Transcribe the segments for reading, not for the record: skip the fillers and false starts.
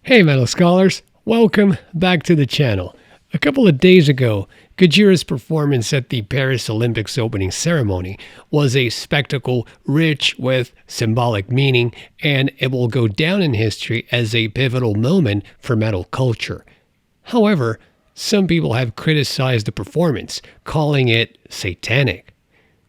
Hey metal scholars, welcome back to the channel. A couple of days ago, Gojira's performance at the Paris Olympics opening ceremony was a spectacle rich with symbolic meaning, and it will go down in history as a pivotal moment for metal culture. However, some people have criticized the performance, calling it satanic.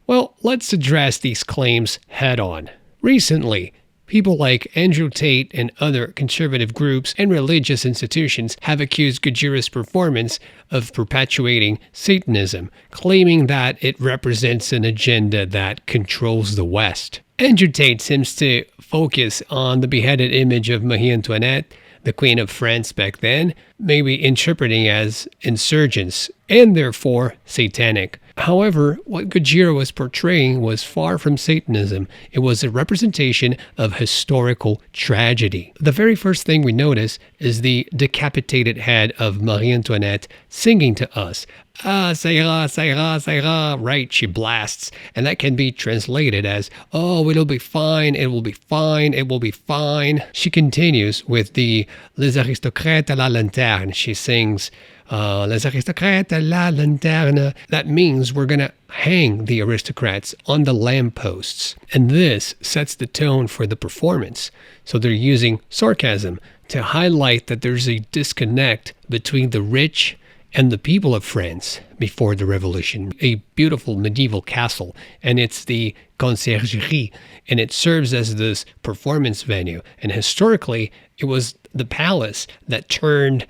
Well, let's address these claims head on. Recently, people like Andrew Tate and other conservative groups and religious institutions have accused Gojira's performance of perpetuating Satanism, claiming that it represents an agenda that controls the West. Andrew Tate seems to focus on the beheaded image of Marie Antoinette, the Queen of France back then, maybe interpreting as insurgents and therefore satanic. However, what Gojira was portraying was far from Satanism. It was a representation of historical tragedy. The very first thing we notice is the decapitated head of Marie Antoinette singing to us. Ah, ça ira, ça ira, ça ira, right, she blasts. And that can be translated as, oh, it'll be fine, it will be fine, it will be fine. She continues with the Les aristocrates à la lanterne. She sings, Les aristocrates à la lanterne. That means we're going to hang the aristocrats on the lampposts. And this sets the tone for the performance. So they're using sarcasm to highlight that there's a disconnect between the rich and the people of France before the revolution. A beautiful medieval castle, and it's the conciergerie, and it serves as this performance venue. And historically, it was the palace that turned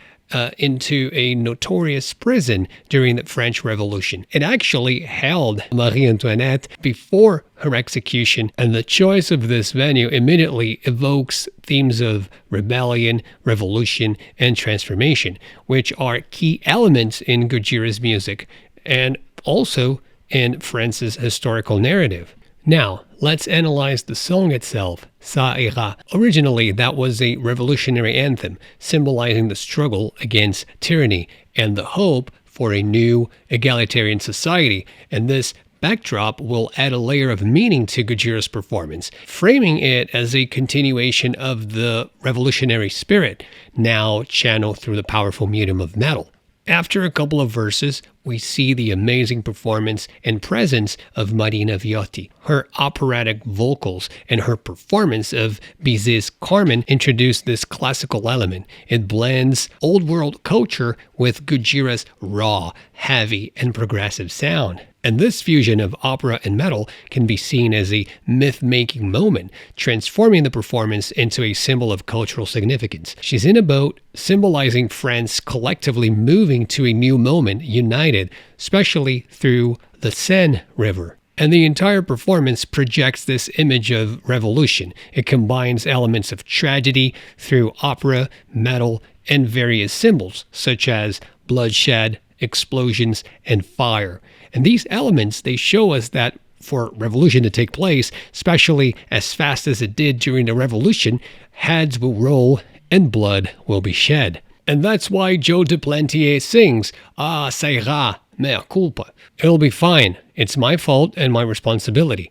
into a notorious prison during the French Revolution. It actually held Marie Antoinette before her execution, and the choice of this venue immediately evokes themes of rebellion, revolution, and transformation, which are key elements in Gojira's music and also in France's historical narrative. Now, let's analyze the song itself, Ça ira. Originally, that was a revolutionary anthem symbolizing the struggle against tyranny and the hope for a new egalitarian society. And this backdrop will add a layer of meaning to Gojira's performance, framing it as a continuation of the revolutionary spirit, now channeled through the powerful medium of metal. After a couple of verses, we see the amazing performance and presence of Marina Viotti. Her operatic vocals and her performance of Bizet's Carmen introduce this classical element. It blends old world culture with Gojira's raw, heavy, and progressive sound. And this fusion of opera and metal can be seen as a myth-making moment, transforming the performance into a symbol of cultural significance. She's in a boat, symbolizing France collectively moving to a new moment, united, especially through the Seine River. And the entire performance projects this image of revolution. It combines elements of tragedy through opera, metal, and various symbols, such as bloodshed, explosions, and fire. And these elements, they show us that for revolution to take place, especially as fast as it did during the revolution, heads will roll and blood will be shed. And that's why Joe Duplantier sings, Ah, ça ira, mea culpa. It'll be fine. It's my fault and my responsibility.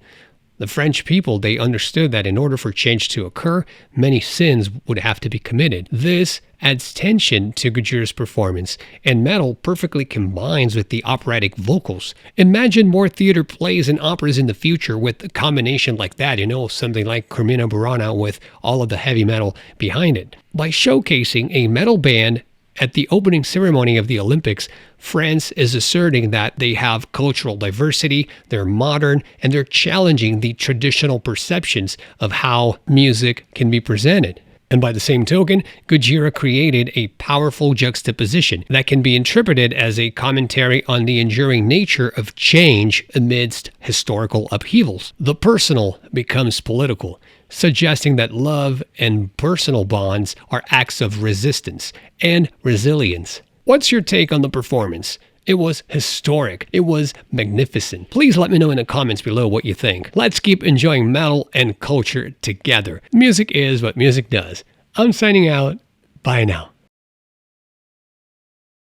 The French people, they understood that in order for change to occur, many sins would have to be committed. This adds tension to Gojira's performance, and metal perfectly combines with the operatic vocals. Imagine more theater plays and operas in the future with a combination like that, something like Carmina Burana with all of the heavy metal behind it. By showcasing a metal band at the opening ceremony of the Olympics, France is asserting that they have cultural diversity, they're modern, and they're challenging the traditional perceptions of how music can be presented. And by the same token, Gojira created a powerful juxtaposition that can be interpreted as a commentary on the enduring nature of change amidst historical upheavals. The personal becomes political, suggesting that love and personal bonds are acts of resistance and resilience. What's your take on the performance? It was historic. It was magnificent. Please let me know in the comments below what you think. Let's keep enjoying metal and culture together. Music is what music does. I'm signing out. Bye now.